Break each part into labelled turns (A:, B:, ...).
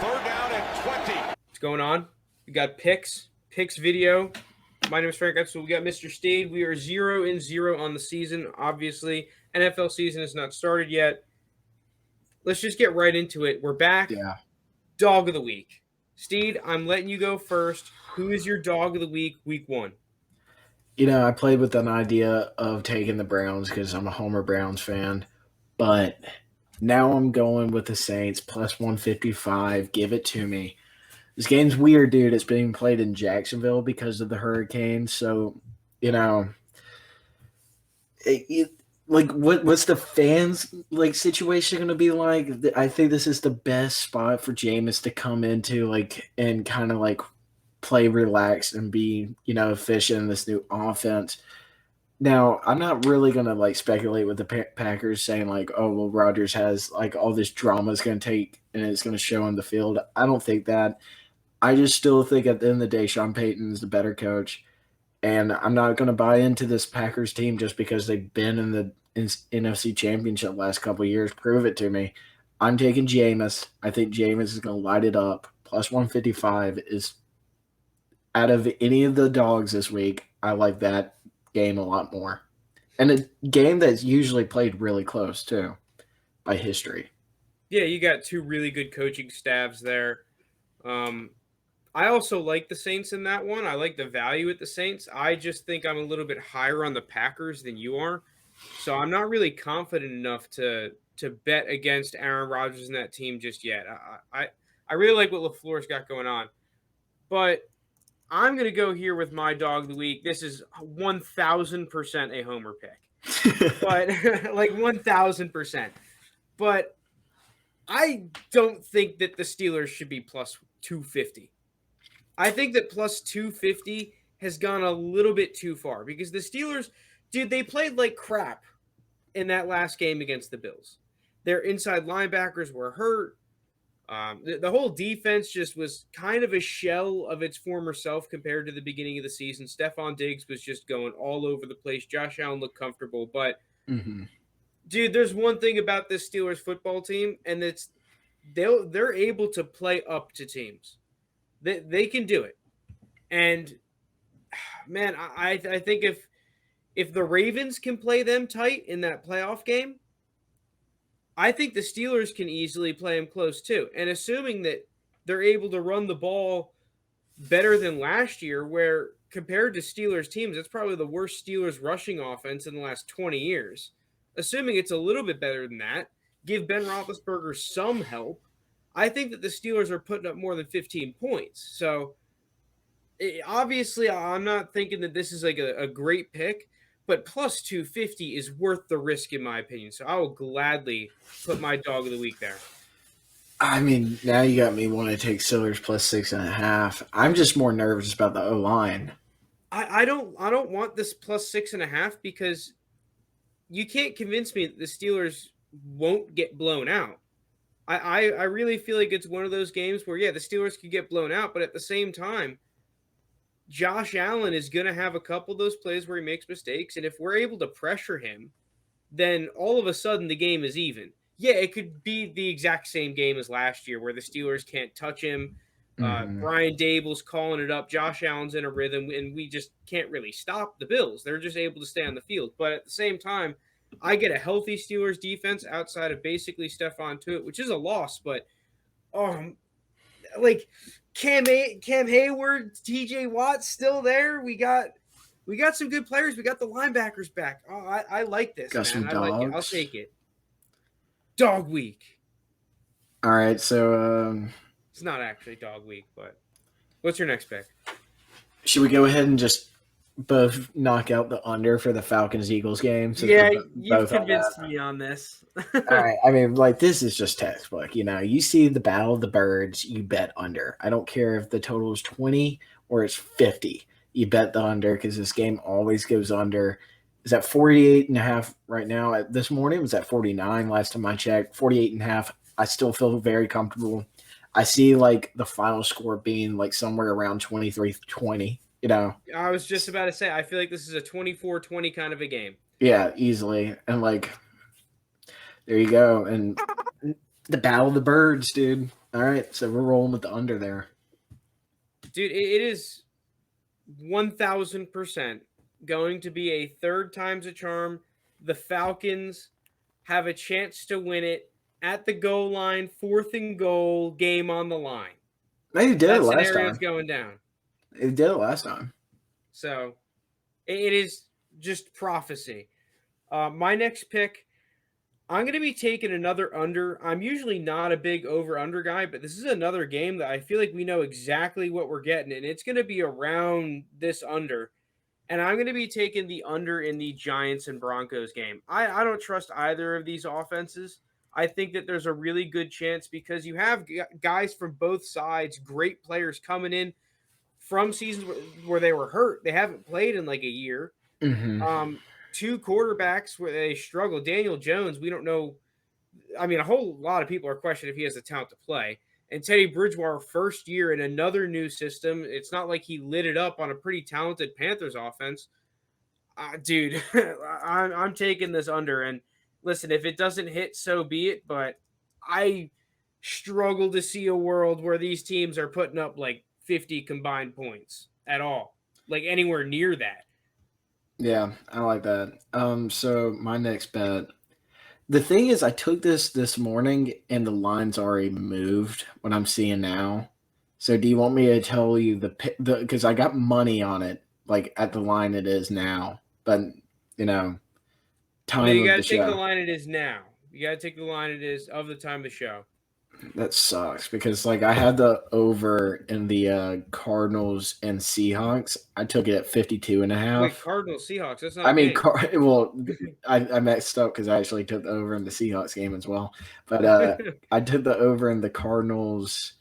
A: Third down and 20.
B: What's going on? We got picks video. My name is Frank. So we got Mr. Stade. We are 0-0 on the season. Obviously, NFL season has not started yet. Let's just get right into it. We're back.
C: Yeah.
B: Dog of the week. Steed, I'm letting you go first. Who is your dog of the week 1?
C: I played with an idea of taking the Browns because I'm a Homer Browns fan, but now I'm going with the Saints plus 155. Give it to me. This game's weird, dude. It's being played in Jacksonville because of the hurricane, so what's the fans situation going to be like? I think this is the best spot for Jameis to come into and kind of play relaxed and be efficient in this new offense. Now, I'm not really going to speculate with the Packers saying Rodgers has all this drama is going to take and it's going to show on the field. I don't think that. I just still think at the end of the day, Sean Payton is the better coach. And I'm not going to buy into this Packers team just because they've been in the NFC Championship last couple of years. Prove it to me. I'm taking Jameis. I think Jameis is going to light it up. Plus 155 is out of any of the dogs this week. I like that game a lot more. And a game that's usually played really close, too, by history.
B: Yeah, you got two really good coaching staffs there. I also like the Saints in that one. I like the value at the Saints. I just think I'm a little bit higher on the Packers than you are. So I'm not really confident enough to bet against Aaron Rodgers and that team just yet. I really like what LaFleur's got going on. But I'm going to go here with my dog of the week. This is 1,000% a homer pick. But 1,000%. But I don't think that the Steelers should be plus 250. I think that plus 250 has gone a little bit too far because the Steelers, dude, they played like crap in that last game against the Bills. Their inside linebackers were hurt. The whole defense just was kind of a shell of its former self compared to the beginning of the season. Stephon Diggs was just going all over the place. Josh Allen looked comfortable. But, dude, there's one thing about this Steelers football team, and it's they're able to play up to teams. They can do it. And, man, I think if the Ravens can play them tight in that playoff game, I think the Steelers can easily play them close too. And assuming that they're able to run the ball better than last year, where compared to Steelers teams, it's probably the worst Steelers rushing offense in the last 20 years. Assuming it's a little bit better than that, give Ben Roethlisberger some help, I think that the Steelers are putting up more than 15 points. So, obviously, I'm not thinking that this is a great pick, but plus 250 is worth the risk in my opinion. So, I will gladly put my dog of the week there.
C: I mean, now you got me wanting to take Steelers plus 6.5. I'm just more nervous about the O-line.
B: I don't want this plus 6.5 because you can't convince me that the Steelers won't get blown out. I really feel like it's one of those games where, the Steelers could get blown out, but at the same time, Josh Allen is going to have a couple of those plays where he makes mistakes, and if we're able to pressure him, then all of a sudden the game is even. Yeah, it could be the exact same game as last year where the Steelers can't touch him. Brian Dable's calling it up. Josh Allen's in a rhythm, and we just can't really stop the Bills. They're just able to stay on the field. But at the same time, I get a healthy Steelers defense outside of basically Stephon Tuitt, which is a loss, but Cam Hayward, TJ Watt still there. We got some good players. We got the linebackers back. Oh, I like this,
C: got
B: man.
C: I like
B: it. I'll take it. Dog week.
C: All right, so
B: it's not actually dog week, but what's your next pick?
C: Should we go ahead and just both knock out the under for the Falcons-Eagles game?
B: You've convinced me on this.
C: All right. I mean, this is just textbook. You see the Battle of the Birds, you bet under. I don't care if the total is 20 or it's 50. You bet the under because this game always goes under. Is at 48.5 right now. This morning it was at 49 last time I checked. 48.5. I still feel very comfortable. I see the final score being somewhere around 23-20.
B: I was just about to say, I feel like this is a 24-20 kind of a game.
C: Yeah, easily. And there you go. And the Battle of the Birds, dude. All right, so we're rolling with the under there.
B: Dude, it is 1000% going to be a third time's a charm. The Falcons have a chance to win it at the goal line, 4th and goal, game on the line.
C: They did it
B: That
C: last
B: scenario is
C: time.
B: going down.
C: They did it last time.
B: So it is just prophecy. My next pick, I'm going to be taking another under. I'm usually not a big over under guy, but this is another game that I feel like we know exactly what we're getting, and it's going to be around this under. And I'm going to be taking the under in the Giants and Broncos game. I don't trust either of these offenses. I think that there's a really good chance because you have guys from both sides, great players coming in from seasons where they were hurt. They haven't played in like a year.
C: Mm-hmm.
B: Two quarterbacks where they struggle. Daniel Jones, we don't know. I mean, a whole lot of people are questioning if he has the talent to play. And Teddy Bridgewater, first year in another new system. It's not like he lit it up on a pretty talented Panthers offense. Dude, I'm taking this under. And listen, if it doesn't hit, so be it. But I struggle to see a world where these teams are putting up like 50 combined points at all, like anywhere near that.
C: Yeah, I like that. So my next bet. The thing is, I took this morning, and the line's already moved. What I'm seeing now. So, do you want me to tell you the because I got money on it, like at the line it is now, but you know,
B: No,
C: time
B: you
C: of
B: got
C: the
B: to take the
C: show.
B: line it is now. You got to take the line it is of the time of the show.
C: That sucks because like I had the over in the Cardinals and Seahawks. I took it at 52 and a
B: Wait,
C: half.
B: Cardinals, Seahawks. That's not
C: I
B: a
C: mean,
B: game.
C: well, I messed up because I actually took the over in the Seahawks game as well. But I took the over in the Cardinals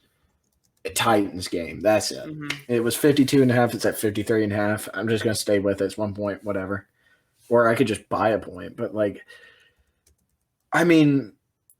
C: Titans game. That's it.
B: hmm
C: It was 52 and a half. It's at 53 and a half. I'm just going to stay with it. It's 1 point, whatever. Or I could just buy a point. But, like, I mean,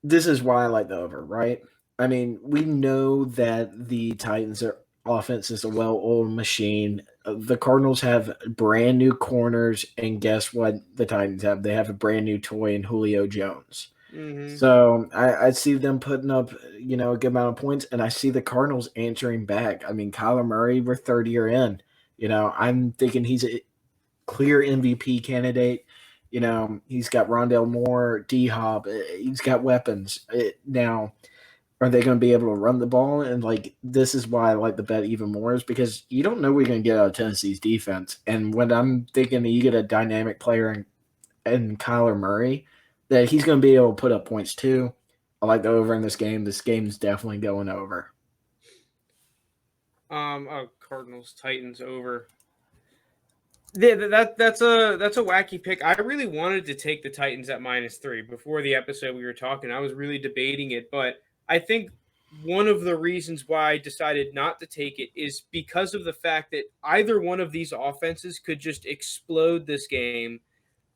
C: this is why I like the over, right? I mean, we know that the Titans' offense is a well-oiled machine. The Cardinals have brand new corners, and guess what? The Titans have they have a brand new toy in Julio Jones.
B: hmm
C: So I see them putting up, a good amount of points, and I see the Cardinals answering back. I mean, Kyler Murray, we're third year in. I'm thinking he's a clear MVP candidate. He's got Rondell Moore, D Hop. He's got weapons. Now, are they going to be able to run the ball? And like this is why I like the bet even more is because you don't know what you're going to get out of Tennessee's defense. And when I'm thinking that you get a dynamic player in Kyler Murray, that he's going to be able to put up points too. I like the over in this game. This game's definitely going over.
B: Cardinals, Titans over. Yeah, that's a wacky pick. I really wanted to take the Titans at -3 before the episode we were talking. I was really debating it, but I think one of the reasons why I decided not to take it is because of the fact that either one of these offenses could just explode this game,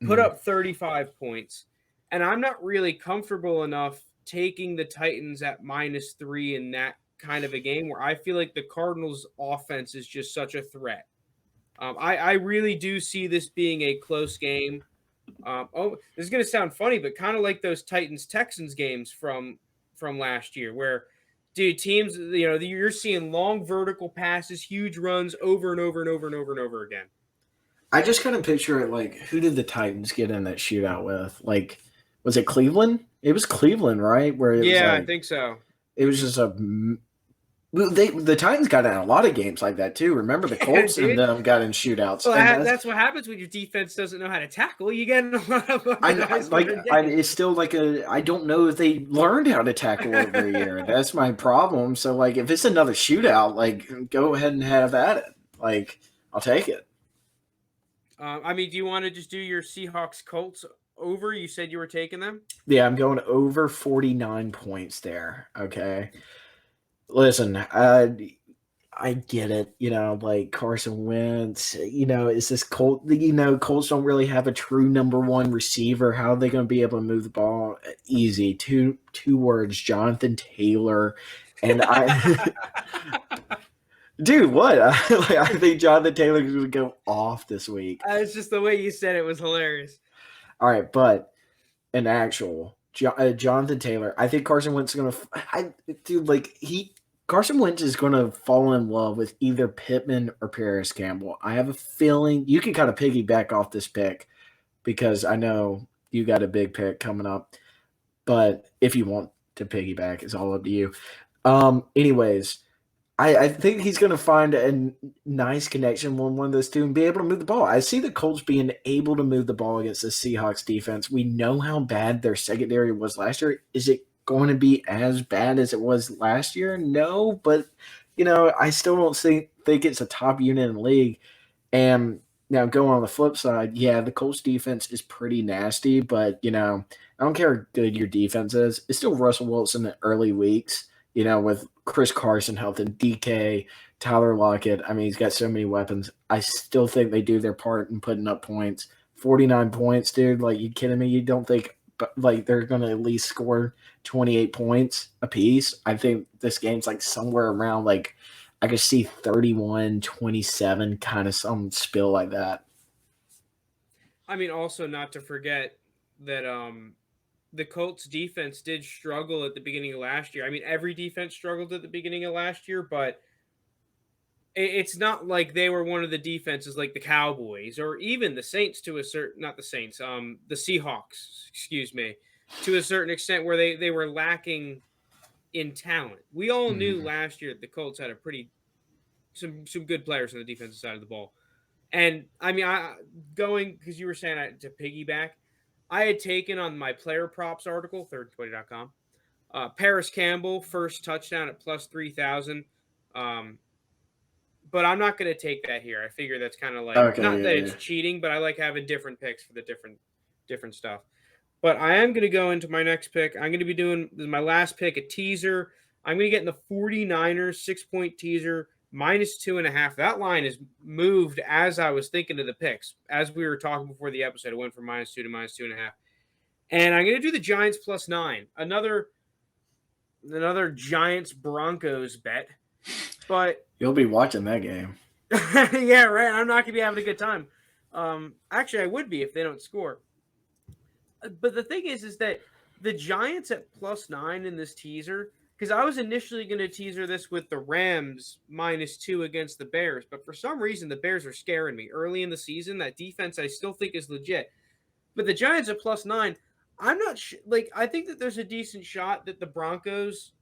B: put
C: Mm.
B: up 35 points, and I'm not really comfortable enough taking the Titans at -3 in that kind of a game where I feel like the Cardinals offense is just such a threat. I really do see this being a close game. This is going to sound funny, but kind of like those Titans Texans games from last year, where dude teams, you're seeing long vertical passes, huge runs over and over and over and over and over again.
C: I just kind of picture it like who did the Titans get in that shootout with? Like, was it Cleveland? It was Cleveland, right? Where it was
B: Yeah, I
C: like
B: think so.
C: it was just the Titans got in a lot of games like that too. Remember the
B: Yeah,
C: Colts and
B: dude.
C: them got in shootouts,
B: Well,
C: and
B: that's what happens when your defense doesn't know how to tackle. You get in a lot of nice
C: like
B: running games.
C: it's still like I don't know if they learned how to tackle over a year. That's my problem. So like if it's another shootout, like go ahead and have at it. Like I'll take it.
B: I mean, do you want to just do your Seahawks Colts over? You said you were taking them.
C: Yeah, I'm going over 49 points there. Okay. Listen, I get it, like Carson Wentz, is this Colts don't really have a true number one receiver. How are they going to be able to move the ball? Easy. Two words, Jonathan Taylor. And dude, what? I think Jonathan Taylor is going to go off this week.
B: It's just the way you said it was hilarious.
C: All right, but an actual Jonathan Taylor. I think Carson Wentz is gonna. Dude, like Carson Wentz is gonna fall in love with either Pittman or Paris Campbell. I have a feeling you can kind of piggyback off this pick because I know you got a big pick coming up. But if you want to piggyback, it's all up to you. Anyways, I think he's going to find a nice connection with one of those two and be able to move the ball. I see the Colts being able to move the ball against the Seahawks defense. We know how bad their secondary was last year. Is it going to be as bad as it was last year? No, but I still don't think it's a top unit in the league. And now going on the flip side, yeah, the Colts defense is pretty nasty, but I don't care how good your defense is. It's still Russell Wilson in early weeks, with Chris Carson helping DK, Tyler Lockett. I mean, he's got so many weapons. I still think they do their part in putting up points. 49 points, dude. Like, you kidding me? You don't think like they're going to at least score 28 points apiece? I think this game's like somewhere around like I could see 31-27, kind of some spill like that.
B: I mean, also not to forget that the Colts defense did struggle at the beginning of last year. I mean, every defense struggled at the beginning of last year, but it's not like they were one of the defenses like the Cowboys or even the Saints to a certain, not the Saints, the Seahawks, excuse me, to a certain extent where they were lacking in talent. We all knew
C: Mm-hmm.
B: last year that the Colts had some good players on the defensive side of the ball. And I mean, going because you were saying to piggyback, I had taken on my player props article, third20.com, Paris Campbell, first touchdown at plus 3,000. But I'm not going to take that here. I figure that's kind of like,
C: Okay,
B: not that
C: yeah,
B: it's cheating, but I like having different picks for the different stuff. But I am going to go into my next pick. I'm going to be doing my last pick, a teaser. I'm going to get in the 49ers 6-point teaser -2.5. That line is moved as I was thinking of the picks. As we were talking before the episode, it went from -2 to -2.5. And I'm going to do the Giants +9. Another Giants Broncos bet. But
C: you'll be watching that game.
B: yeah, right. I'm not going to be having a good time. Actually, I would be if they don't score. But the thing is that the Giants at +9 in this teaser, because I was initially going to teaser this with the Rams -2 against the Bears, but for some reason the Bears are scaring me early in the season. That defense I still think is legit, but the Giants at +9, I'm not like I think that there's a decent shot that the Broncos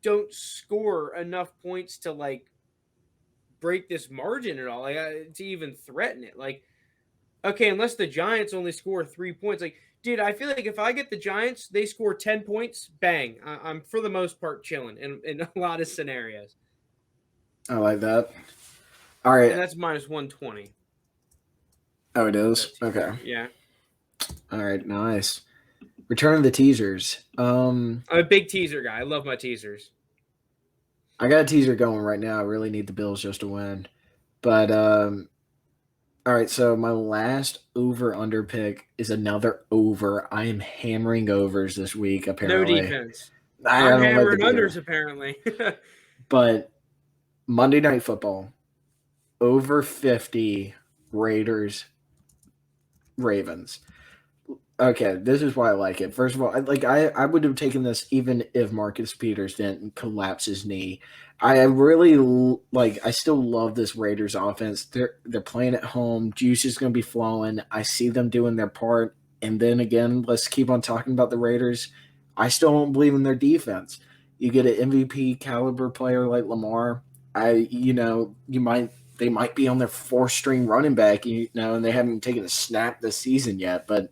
B: don't score enough points to like break this margin at all, like to even threaten it. Like, okay, unless the Giants only score 3 points. Like, dude, I feel like if I get the Giants, they score 10 points, bang. I'm for the most part chilling in a lot of scenarios.
C: I like that. All right.
B: And that's -120.
C: Oh, it is?
B: That
C: Okay.
B: teaser. Yeah.
C: All right, nice. Return of the teasers.
B: I'm a big teaser guy. I love my teasers.
C: I got a teaser going right now. I really need the Bills just to win. But all right, so my last over under pick is another over. I am hammering overs this week,
B: No
C: apparently.
B: defense.
C: I
B: I'm
C: don't like the
B: hammering
C: deal.
B: unders apparently.
C: But Monday Night Football, over 50 Raiders, Ravens. Okay, this is why I like it. First of all, I would have taken this even if Marcus Peters didn't collapse his knee. I really I still love this Raiders offense. They're playing at home. Juice is going to be flowing. I see them doing their part. And then again, let's keep on talking about the Raiders. I still don't believe in their defense. You get an MVP caliber player like Lamar. They might be on their fourth string running back, and they haven't taken a snap this season yet, but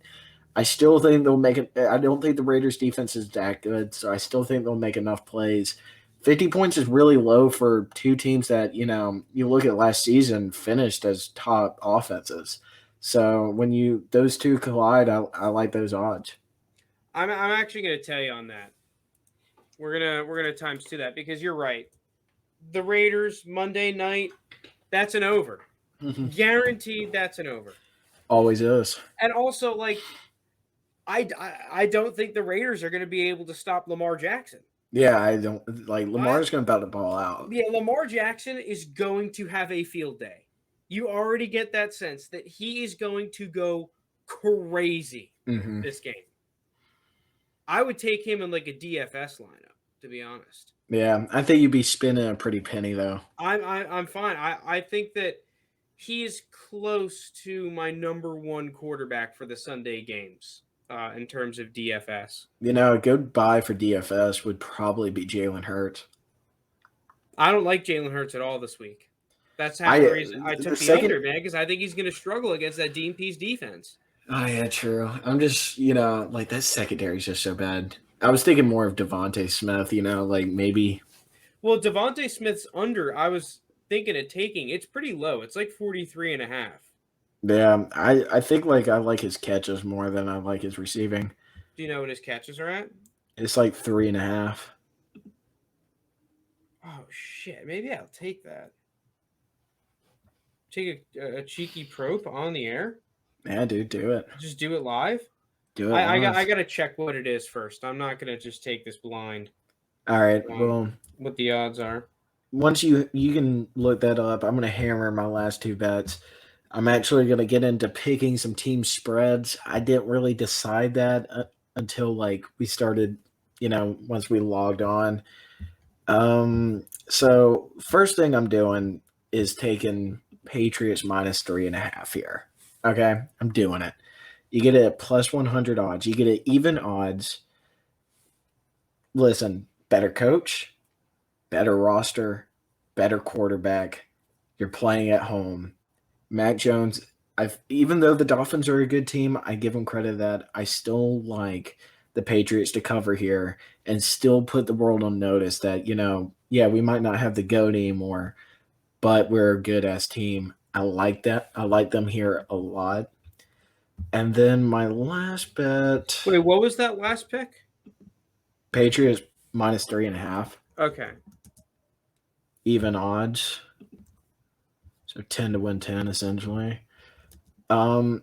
C: I still think they'll make it. I don't think the Raiders defense is that good, so I still think they'll make enough plays. 50 points is really low for two teams that, you look at last season finished as top offenses. So when those two collide, I like those odds.
B: I'm actually going to tell you on that. We're gonna times two that because you're right. The Raiders Monday night, that's an over. Guaranteed that's an over.
C: Always is.
B: And also, like, I don't think the Raiders are going to be able to stop Lamar Jackson.
C: Yeah, I don't like Lamar's going to about the ball out.
B: Yeah, Lamar Jackson is going to have a field day. You already get that sense that he is going to go crazy this game. I would take him in like a DFS lineup, to be honest.
C: Yeah, I think you'd be spending a pretty penny though.
B: I'm fine. I think that he is close to my number one quarterback for the Sunday games in terms of DFS.
C: A good buy for DFS would probably be Jalen Hurts.
B: I don't like Jalen Hurts at all this week. That's half the
C: I
B: reason I
C: the
B: took the
C: second.
B: under, man, because I think he's going to struggle against that Dean Pease defense.
C: Oh yeah, true. I'm just like that secondary is just so bad. I was thinking more of Devontae Smith. Like maybe.
B: Well, Devontae Smith's under, I was thinking of taking. It's pretty low. It's like 43.5.
C: Yeah, I think like I like his catches more than I like his receiving.
B: Do you know what his catches are at?
C: It's like 3.5.
B: Oh, shit. Maybe I'll take that. Take a cheeky probe on the air?
C: Yeah, dude, do it.
B: Just do it live?
C: Do it.
B: I got to check what it is first. I'm not going to just take this blind.
C: All right. Well,
B: what the odds are.
C: Once you can look that up, I'm going to hammer my last two bets. I'm actually going to get into picking some team spreads. I didn't really decide that until like we started, once we logged on. So first thing I'm doing is taking Patriots minus 3.5 here. Okay, I'm doing it. You get it at plus 100 odds. You get it even odds. Listen, better coach, better roster, better quarterback. You're playing at home. Mac Jones, even though the Dolphins are a good team, I give them credit that I still like the Patriots to cover here and still put the world on notice that, yeah, we might not have the GOAT anymore, but we're a good-ass team. I like that. I like them here a lot. And then my last bet.
B: Wait, what was that last pick?
C: Patriots minus 3.5.
B: Okay.
C: Even odds. So 10 to win 10, essentially. My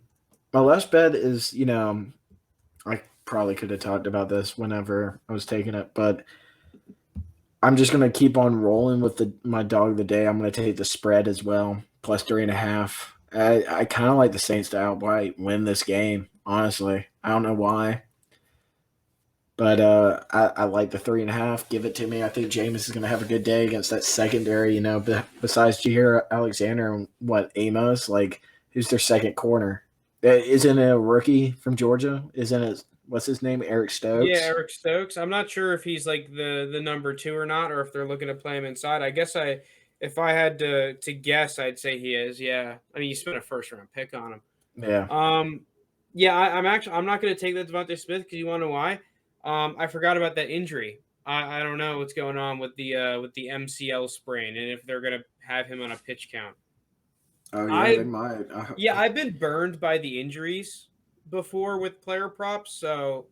C: last bet is, I probably could have talked about this whenever I was taking it, but I'm just going to keep on rolling with my dog of the day. I'm going to take the spread as well, plus 3.5. I kind of like the Saints to outright win this game, honestly. I don't know why. But I like the 3.5. Give it to me. I think Jameis is going to have a good day against that secondary, besides Jair Alexander and Amos, like who's their second corner? Isn't it a rookie from Georgia? Isn't it, what's his name, Eric Stokes?
B: Yeah, Eric Stokes. I'm not sure if he's like the number 2 or not, or if they're looking to play him inside. I guess if I had to guess, I'd say he is. Yeah, I mean, you spent a first round pick on him.
C: Yeah.
B: Yeah, I'm not going to take that Devontae Smith because you want to know why? I forgot about that injury. I don't know what's going on with the MCL sprain and if they're going to have him on a pitch count.
C: Oh yeah, they might.
B: Yeah, I've been burned by the injuries before with player props, so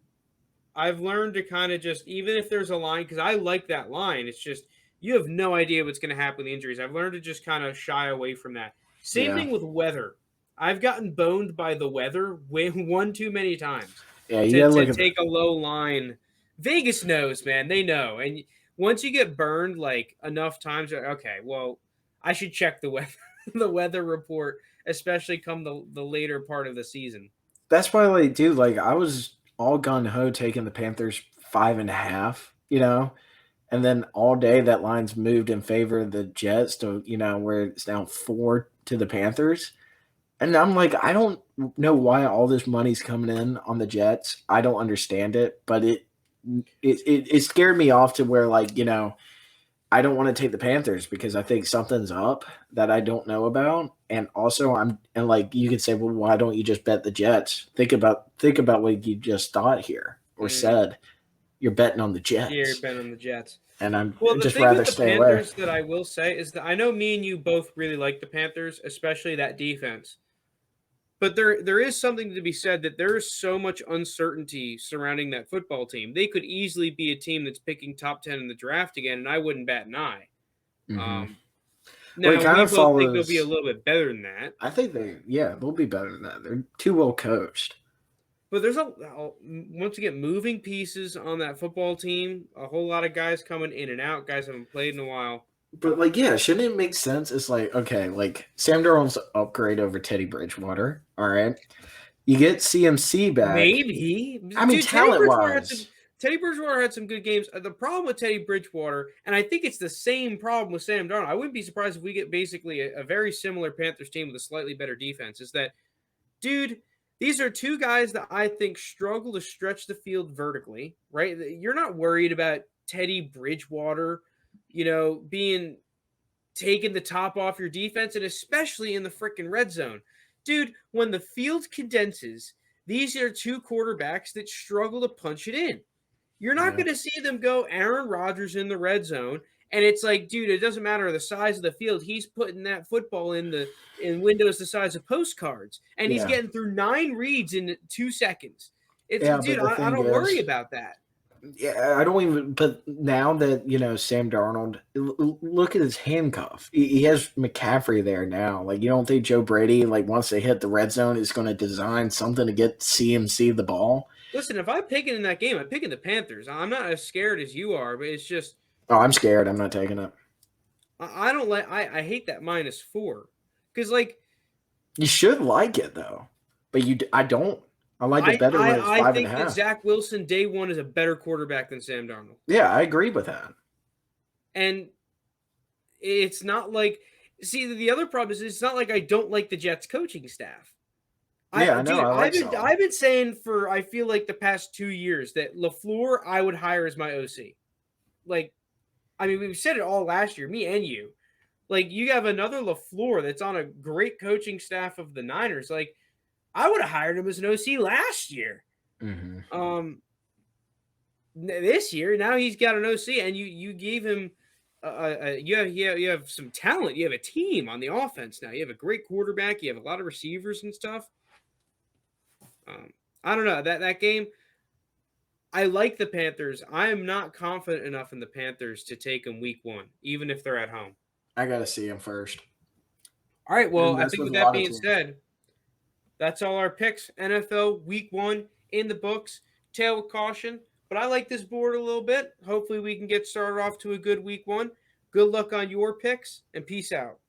B: I've learned to kind of just, even if there's a line, because I like that line, it's just you have no idea what's going to happen with the injuries. I've learned to just kind of shy away from that. Same thing with weather. I've gotten boned by the weather one too many times.
C: Yeah, you gotta look
B: to take a low line. Vegas knows, man. They know. And once you get burned like enough times, okay, well, I should check the weather, the weather report, especially come the later part of the season.
C: That's why, dude, I was all gung-ho taking the Panthers 5.5, and then all day that line's moved in favor of the Jets to, where it's now 4 to the Panthers. And I'm like, I don't know why all this money's coming in on the Jets. I don't understand it, but it scared me off to where, I don't want to take the Panthers because I think something's up that I don't know about. And also you could say, well, why don't you just bet the Jets? Think about what you just thought here or said. You're betting on the Jets.
B: Yeah, you're betting on the Jets.
C: And I'm
B: just rather stay away. The Panthers that I will say is that I know me and you both really like the Panthers, especially that defense. But there is something to be said that there is so much uncertainty surrounding that football team. They could easily be a team that's picking top 10 in the draft again, and I wouldn't bat an eye.
C: Mm-hmm.
B: Now, we both think they'll be a little bit better than that.
C: I think they'll be better than that. They're too well coached.
B: But there's once again, moving pieces on that football team, a whole lot of guys coming in and out, guys haven't played in a while.
C: But, shouldn't it make sense? It's okay, Sam Darnold's upgrade over Teddy Bridgewater, all right? You get CMC back.
B: Maybe.
C: I mean, talent-wise.
B: Teddy Bridgewater had some good games. The problem with Teddy Bridgewater, and I think it's the same problem with Sam Darnold. I wouldn't be surprised if we get basically a very similar Panthers team with a slightly better defense. Is that, dude? These are two guys that I think struggle to stretch the field vertically. Right? You're not worried about Teddy Bridgewater, being taking the top off your defense, and especially in the freaking red zone. Dude, when the field condenses, these are two quarterbacks that struggle to punch it in. You're not
C: Yeah.
B: going to see them go Aaron Rodgers in the red zone. And it's like, dude, it doesn't matter the size of the field. He's putting that football in windows the size of postcards, and he's
C: Yeah.
B: getting through 9 reads in 2 seconds. It's
C: Yeah,
B: dude,
C: but the
B: I
C: thing
B: don't worry
C: is,
B: about that.
C: yeah, I don't even. But now that Sam Darnold, look at his handcuff. He has McCaffrey there now. Like, you don't think Joe Brady, like, once they hit the red zone, is going to design something to get CMC the ball?
B: Listen, if I'm picking in that game, I'm picking the Panthers. I'm not as scared as you are, but it's just
C: Oh, I'm scared. I'm not taking it.
B: I don't like. I hate that -4 because like
C: You should like it though, but I don't. I like it
B: I
C: better when it's
B: I I
C: five and a
B: think that
C: half.
B: Zach Wilson day one is a better quarterback than Sam Darnold,
C: Yeah, I agree with that.
B: and it's not like see the other problem is it's not like I don't like the Jets coaching staff.
C: Yeah, I know.
B: Dude,
C: I like Saul.
B: I've been saying for I feel like the past 2 years that LaFleur I would hire as my OC. Like, I mean, we've said it all last year, me and you. Like, you have another LaFleur that's on a great coaching staff of the Niners. Like, I would have hired him as an OC last year.
C: Hmm.
B: Um, this year now he's got an OC, and you gave him. You have some talent. You have a team on the offense now. You have a great quarterback. You have a lot of receivers and stuff. I don't know that game. I like the Panthers. I am not confident enough in the Panthers to take them week 1, even if they're at home.
C: I got to see him first,
B: All right. Well,
C: and
B: I
C: that's
B: think
C: with
B: with
C: a
B: that
C: lot of
B: being
C: teams.
B: said, that's all our picks. NFL week 1 in the books. Tail with caution, but I like this board a little bit. Hopefully, we can get started off to a good week 1. Good luck on your picks, and peace out.